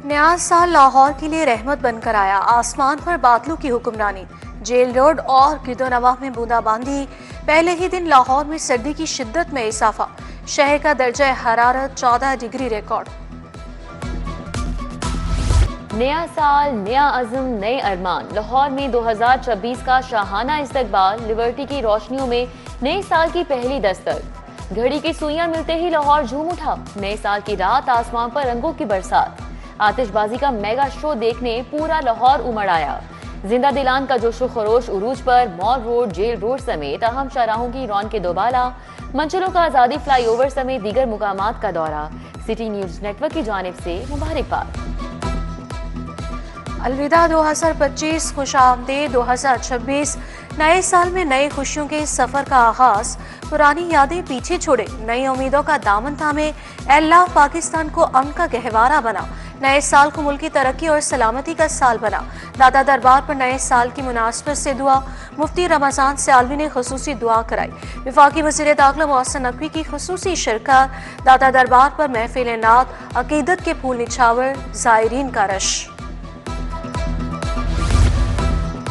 नया साल लाहौर के लिए रहमत बनकर आया। आसमान पर बादलों की हुक्मरानी, जेल रोड और गिरदोनवाह में बूंदाबांदी। पहले ही दिन लाहौर में सर्दी की शिद्दत में इजाफा, शहर का दर्जा हरारत 14 डिग्री रिकॉर्ड। नया साल, नया अज़्म, नए अरमान। लाहौर में 2026 का शाहाना इस्तकबाल, लिबर्टी की रोशनियों में नए साल की पहली दस्तक। घड़ी की सुइयां मिलते ही लाहौर झूम उठा। नए साल की रात, आसमान पर रंगों की बरसात। आतिशबाजी का मेगा शो देखने पूरा लाहौर उमड़ आया। जिंदा दिलान का जोशो खरोश उरूज पर मॉल रोड, जेल रोड समेत अहम शाहराहों की रौनक के दोबाला। मंचलों का आजादी फ्लाईओवर समेत दीगर मुकामात का दौरा। सिटी न्यूज नेटवर्क की जानिब से मुबारकबाद। अलविदा 2025, खुशामदीद 2026। नए साल में नई खुशियों के सफर का आगाज, पुरानी यादें पीछे छोड़े, नई उम्मीदों का दामन थामे। अल्लाह पाकिस्तान को अमन का गहवारा बना। नए साल को मुल्क की तरक्की और सलामती का साल बना। दादा दरबार पर नए साल की मुनासबत से दुआ। मुफ्ती रमजान सयालवी ने खुसूसी दुआ कराई। वफाकी वज़ीर दाखिला मोहसिन नकवी की खुसूसी शिरकत। दादा दरबार पर महफिल नात, अकीदत के फूल निछावर, ज़ायरीन का रश।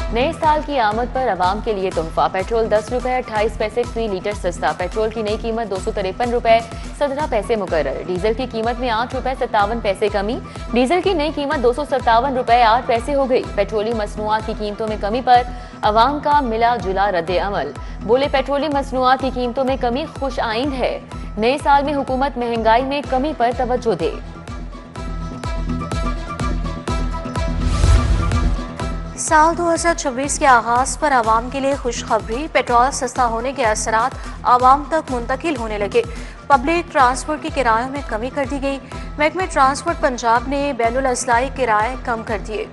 नए साल की आमद पर आवाम के लिए तोहफा। पेट्रोल 10 रुपए 28 पैसे फी लीटर सस्ता। पेट्रोल की नई कीमत 253 रुपए 17 पैसे मुकर्रर। डीजल की कीमत में 8 रुपए 57 पैसे कमी। डीजल की नई कीमत 257 रुपए 8 पैसे हो गई। पेट्रोली मसनूआत की कीमतों में कमी पर आवाम का मिला जुला रद्द अमल। बोले, पेट्रोली मसनूआत की कीमतों में कमी खुश आइंद है। नए साल में हुकूमत महंगाई में कमी पर तवज्जो दे। साल 2026 के आगाज पर आवाम के लिए खुशखबरी। पेट्रोल सस्ता होने के असरात आवाम तक मुंतकिल होने लगे। पब्लिक ट्रांसपोर्ट के किरायों में कमी कर दी गई। महकमे ट्रांसपोर्ट पंजाब ने बैनुल अजलाई किराए कम कर दिए।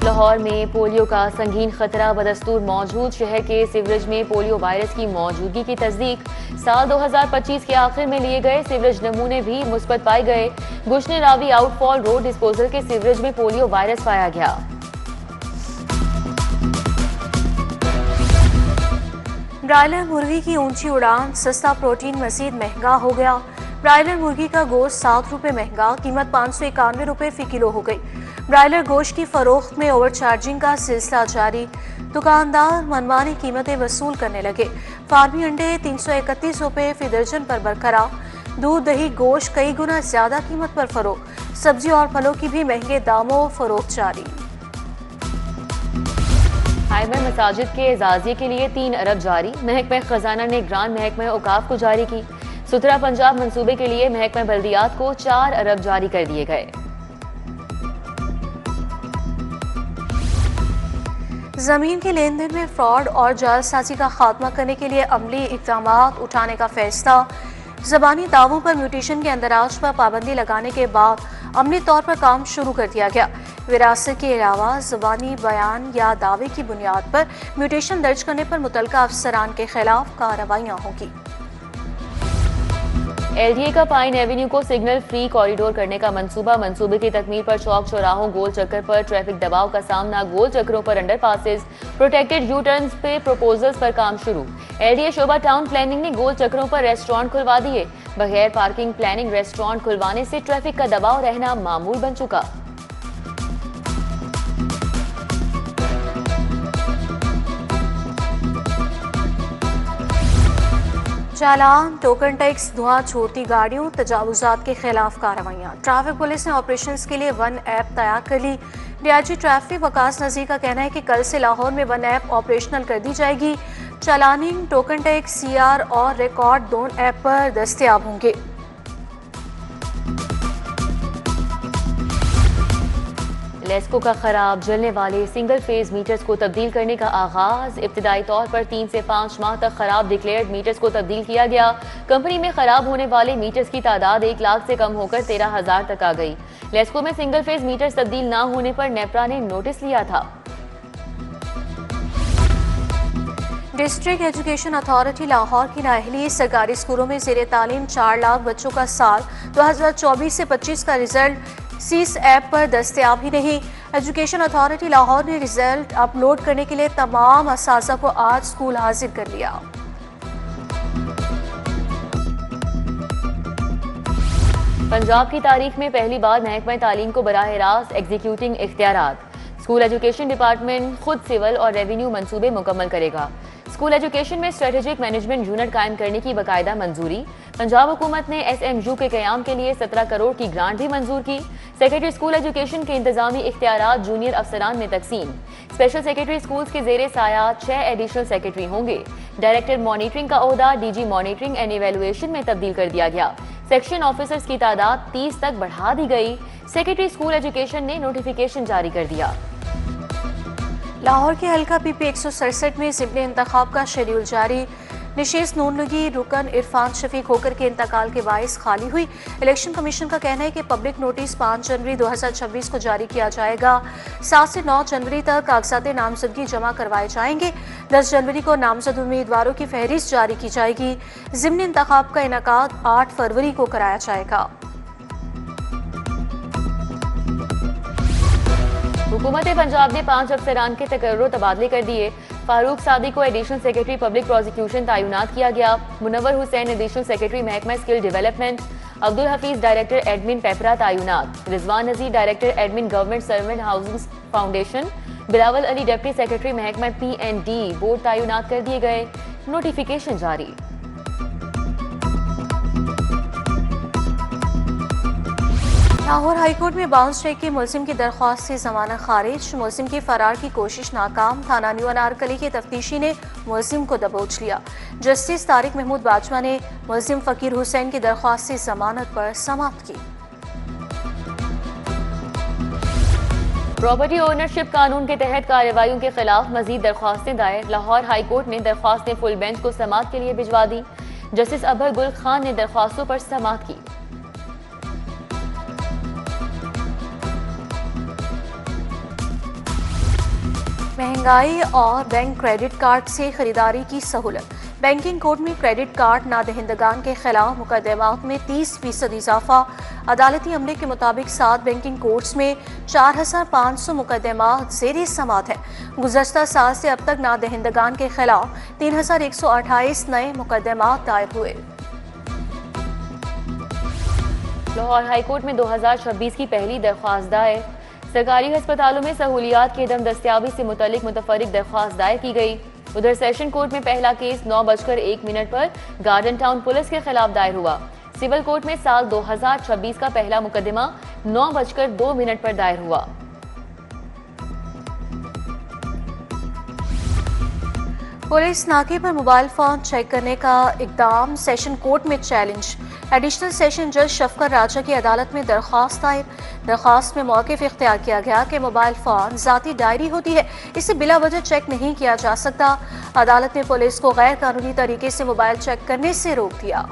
लाहौर में पोलियो का संगीन खतरा बदस्तूर मौजूद। शहर के सीवरेज में पोलियो वायरस की मौजूदगी की तस्दीक। साल 2025 के आखिर में लिए गए सीवरेज नमूने भी मुस्बत पाए गए। गुश्ने रावी आउटफॉल रोड डिस्पोजल के सीवरेज में पोलियो वायरस पाया गया। ब्रायलर मुर्गी की ऊंची उड़ान, सस्ता प्रोटीन मजीद महंगा हो गया। ब्रायलर मुर्गी का गोश्त 7 रुपए महंगा, कीमत 591 रुपए फी किलो हो गई। ब्रायलर गोश्त की फरोख्त में ओवरचार्जिंग का सिलसिला जारी। दुकानदार मनमानी कीमतें वसूल करने लगे। फार्मी अंडे 331 रुपए फी दर्जन पर बरकरार। दूध, दही, गोश्त कई गुना ज्यादा कीमत पर फरोख्त। सब्जी और फलों की भी महंगे दामों फरोख्त जारी। हाईवे मसाजिद के एजाजिये के लिए 3 अरब जारी। महकमा खजाना ने ग्रांट महकमा औकाफ को जारी की। सुथरा पंजाब मंसूबे के लिए महकमा बल्दियात को 4 अरब जारी कर दिए गए। जमीन के लेन देन में फ्रॉड और जालसाजी का खात्मा करने के लिए अमली इक़दाम उठाने का फैसला। ज़बानी दावों पर म्यूटेशन के अंदराज पर पाबंदी लगाने के बाद अमली तौर पर काम शुरू कर दिया गया। विरासत के अलावा ज़बानी बयान या दावे की बुनियाद पर म्यूटेशन दर्ज करने पर मुतल्लिका अफसरान के खिलाफ कार्रवाइयाँ होंगी। LDA का पाइन एवेन्यू को सिग्नल फ्री कॉरिडोर करने का मंसूबे की तकमील पर चौक चौराहों, गोल चक्कर पर ट्रैफिक दबाव का सामना। गोल चक्करों पर अंडरपासेस, प्रोटेक्टेड यू टर्न्स पे प्रपोजल्स पर काम शुरू। LDA शोबा टाउन प्लानिंग ने गोल चक्करों पर रेस्टोरेंट खुलवा दिए। बगैर पार्किंग प्लानिंग रेस्टोरेंट खुलवाने से ट्रैफिक का दबाव रहना मामूल बन चुका। चालान, टोकन टैक्स, धुआं छोड़ती गाड़ियों, तजावुजात के खिलाफ कार्रवाइयाँ। ट्रैफिक पुलिस ने ऑपरेशंस के लिए वन ऐप तैयार कर ली। डीआईजी ट्रैफिक वकास नज़ीर का कहना है कि कल से लाहौर में वन ऐप ऑपरेशनल कर दी जाएगी। चालानिंग, टोकन टैक्स, CR और रिकॉर्ड दोनों ऐप पर दस्तयाब होंगे। लेस्को का खराब जलने वाले सिंगल फेज मीटर्स को तब्दील करने का आगाज। इब्तिदाई तौर पर 3 से 5 माह तक खराब डिक्लेयर्ड मीटर्स को तब्दील किया गया। कंपनी में खराब होने वाले मीटर्स की तादाद 1 लाख से कम होकर 13,000 तक आ गई। लेस्को में सिंगल फेज मीटर्स तब्दील न होने पर नेपरा ने नोटिस लिया था। डिस्ट्रिक्ट एजुकेशन अथॉरिटी लाहौर की नाअहली सरकारी स्कूलों में ज़ेर तालीम 4 लाख बच्चों का साल 2024 से 25 का रिजल्ट सीस ऐप पर दस्तयाब ही नहीं। एजुकेशन अथॉरिटी लाहौर ने रिजल्ट अपलोड करने के लिए तमाम असातिज़ा को आज स्कूल हाजिर कर लिया। पंजाब की तारीख में पहली बार महकमा तालीम को बराह रास्त एग्जीक्यूटिंग इख्तियारात। स्कूल एजुकेशन डिपार्टमेंट खुद सिविल और रेवेन्यू मंसूबे मुकम्मल करेगा। स्कूल एजुकेशन में स्ट्रेटेजिक मैनेजमेंट यूनिट कायम करने की बाकायदा मंजूरी। पंजाब हुकूमत ने SMU के क़याम के लिए 17 करोड़ की ग्रांट भी मंजूर की। सेक्रेटरी स्कूल एजुकेशन के इंतजामी इख्तियारात जूनियर अफसरान में तकसीम। स्पेशल सेक्रेटरी स्कूल्स के जेर साया 6 एडिशनल सेक्रेटरी होंगे। डायरेक्टर मॉनिटरिंग का ओहदा DG मॉनिटरिंग एंड इवेलुएशन में तब्दील कर दिया गया। सेक्शन ऑफिसर्स की तादाद 30 तक बढ़ा दी गई। सेक्रेटरी स्कूल एजुकेशन ने नोटिफिकेशन जारी कर दिया। लाहौर के हल्का PP 167 में ज़िमनी इंतखाब का शेड्यूल जारी। निशेज़ नून लीगी रुकन इरफान शफीक होकर के इंतकाल के बाइस खाली हुई। इलेक्शन कमीशन का कहना है कि पब्लिक नोटिस 5 जनवरी 2026 को जारी किया जाएगा। 7 से 9 जनवरी तक कागजात नामजदगी जमा करवाए जाएंगे। 10 जनवरी को नामजद उम्मीदवारों की फहरिस्त जारी की जाएगी। ज़िमनी इंतखाब का इनेकाद 8 फरवरी को कराया जाएगा। हुकूमत पंजाब ने 5 अफसरान के तकर्रुर तबादले कर दिए। फारूक सादी को एडिशनल सेक्रेटरी पब्लिक प्रोसिक्यूशन तैनात किया गया। मुनव्वर हुसैन एडिशनल सेक्रेटरी महकमा skill development. Abdul Hafeez director admin PEPRA तैनात। Rizwan Nazir director admin government servant housing foundation. Bilawal Ali deputy secretary महकमा P&D बोर्ड तैनात कर दिए गए। नोटिफिकेशन जारी। लाहौर हाईकोर्ट में बाउंस चेक के मुलजिम की दरख्वास्त से जमानत खारिज। मुलजिम की फरार की कोशिश नाकाम। थाना न्यू अनारकली के तफ्तीशी ने मुलजिम को दबोच लिया। जस्टिस तारिक महमूद बाजवा ने मुलजिम फकीर हुसैन की दरख्वास्त से जमानत पर समाप्त की। प्रॉपर्टी ओनरशिप कानून के तहत कार्रवाइयों के खिलाफ मजीद दरख्वास्तें दायर। लाहौर हाईकोर्ट ने दरख्वास्तें फुल बेंच को समाअत के लिए भिजवा दी। जस्टिस अबहर गुल खान ने दरख्वास्तों पर समाअत की। महंगाई और बैंक क्रेडिट कार्ड से खरीदारी की सहूलत। बैंकिंग कोड में क्रेडिट कार्ड नादहिंदगान के खिलाफ मुकदमात में 30% इजाफा। अदालती अमले के मुताबिक 7 बैंकिंग कोड्स में 4500 मुकदमात ज़ेर समाअत हैं। गुज़श्ता साल से अब तक नादहिंदगान के खिलाफ 3128 नए मुकदमात दायर हुए। लाहौर हाईकोर्ट में 2026 की पहली दरख्वास्त दायर। सरकारी अस्पतालों में सहूलियात की अदम दस्तियाबी से मुतल्लिक मुतफरिक दरख्वास्त दायर की गई। उधर सेशन कोर्ट में पहला केस 9:01 पर गार्डन टाउन पुलिस के खिलाफ दायर हुआ। सिविल कोर्ट में साल 2026 का पहला मुकदमा 9:02 पर दायर हुआ। पुलिस नाके पर मोबाइल फोन चेक करने का इकदाम सेशन कोर्ट में चैलेंज। एडिशनल सेशन जज शफकत राजा की अदालत में दरख्वास्त दायर। दरख्वास्त में मौक़िफ़ इख्तियार किया गया कि मोबाइल फ़ोन ज़ाती डायरी होती है, इसे बिला वजह चेक नहीं किया जा सकता। अदालत ने पुलिस को गैर कानूनी तरीके से मोबाइल चेक करने से रोक दिया।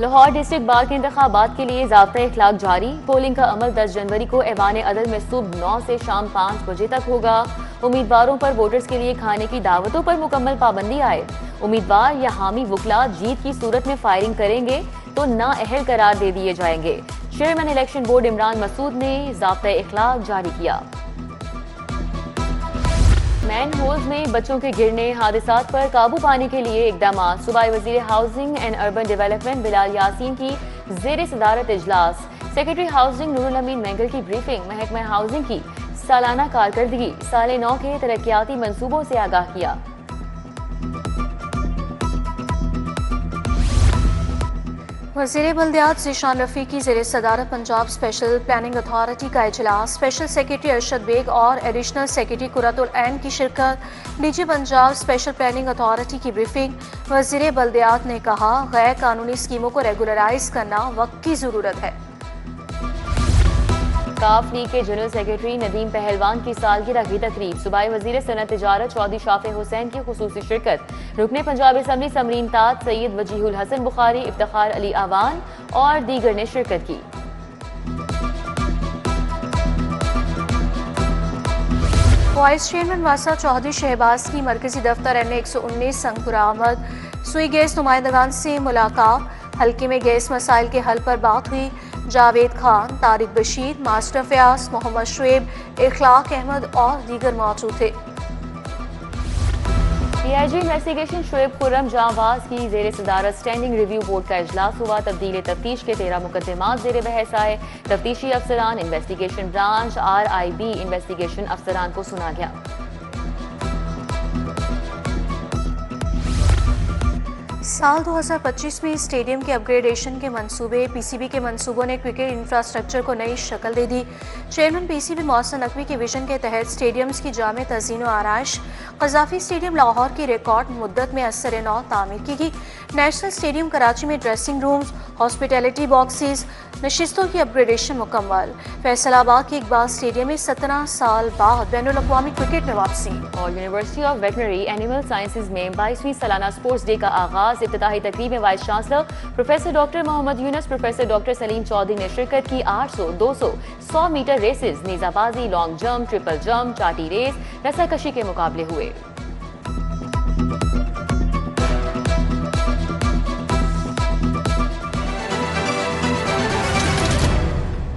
लाहौर डिस्ट्रिक्ट बार के इंतखाबात के लिए ज़ाब्ता इखलाक जारी। पोलिंग का अमल 10 जनवरी को ऐवान अदल में सुबह 9 से शाम 5 बजे तक होगा। उम्मीदवारों पर वोटर्स के लिए खाने की दावतों पर मुकम्मल पाबंदी आए। उम्मीदवार या हामी वकला जीत की सूरत में फायरिंग करेंगे तो नाअहल करार दे दिए जाएंगे। Chairman election board Imran Masood ने ज़ाब्ता इखलाक जारी किया। मैन होल्स में बच्चों के गिरने हादसात पर काबू पाने के लिए इकदाम। सूबाई वजीर housing and urban development Bilal Yasin की ज़ेर सदारत इजलास। सेक्रेटरी हाउसिंग नूरुल अमीन मेंगल की ब्रीफिंग। महकमा हाउसिंग की सालाना कारकर्दगी। साल 9 के तरक्याती मंसूबों से आगाह किया। वज़ीर बल्दियात ज़ीशान रफ़ीक की ज़ेर सदारत पंजाब स्पेशल प्लानिंग अथॉरिटी का इजलास। स्पेशल सेक्रेटरी अरशद बेग और एडिशनल सेक्रेटरी कुरतुल ऐन की शिरकत। DG Punjab special planning authority की ब्रीफिंग। वज़ीर बल्दियात ने कहा, गैर कानूनी स्कीमों को रेगुलराइज करना वक्त की ज़रूरत है। काफ लीग के जनरल सेक्रेटरी नदीम पहलवान की सालगिरह की तकरीब। सूबाई वजीर सनत तिजारत चौधरी शाफे हुसैन की खुसूसी शिरकत। रुकने पंजाब असम्बली समरीन ताज सैयद वजीहुल हसन बुखारी, इफ्तिखार अली आवान और दीगर ने शिरकत की। वाइस चेयरमैन वासा चौधरी शहबाज की मरकजी दफ्तर NA 119 संगपुर आमद। सुई गैस नुमाइंदगान से मुलाकात। हल्के में गैस मसाइल के हल पर बात हुई। जावेद खान, तारिक बशीर, मास्टर फयाज, मोहम्मद शुएब, इखलाक अहमद और दीगर मौजूद थे। PIG इन्वेस्टिगेशन शुएब खुर्रम जांबाज की जेर सदारत स्टैंडिंग रिव्यू बोर्ड का इजलास हुआ। तब्दील तफ्तीश के 13 मुकदमात जेर बहस आए। तफ्तीशी अफसरान, इन्वेस्टिगेशन ब्रांच, RIB इन्वेस्टिगेशन अफसरान को सुना गया। साल 2025 में स्टेडियम के अपग्रेडेशन के मंसूबे PCB के मंसूबों ने क्रिकेट इंफ्रास्ट्रक्चर को नई शक्ल दे दी। चेयरमैन PCB मोहसिन नकवी के विजन के तहत स्टेडियम्स की जामे तज़ीन व आराइश क़ज़ाफ़ी स्टेडियम लाहौर की रिकॉर्ड मुद्दत में असर नौ तामीर की गई। नेशनल स्टेडियम कराची में ड्रेसिंग रूम्स, हॉस्पिटैलिटी बॉक्सेस, नशिस्तों की अपग्रेडेशन मुकम्मल। फैसलाबाद के इकबाल स्टेडियम में 17 साल बाद बैनुल-अक़वामी क्रिकेट में वापसी। और university of veterinary animal sciences में 22वीं सालाना स्पोर्ट्स डे का आगाज। इफ्तिताही तकरीब में vice chancellor professor doctor Mohammad Yunus, professor doctor Saleem Chaudhry ने शिरकत की। 800, 200, 100 मीटर रेसेस, नेजाबाजी, लॉन्ग जंप, ट्रिपल जंप, चाटी रेस, रस्साकशी के मुकाबले हुए।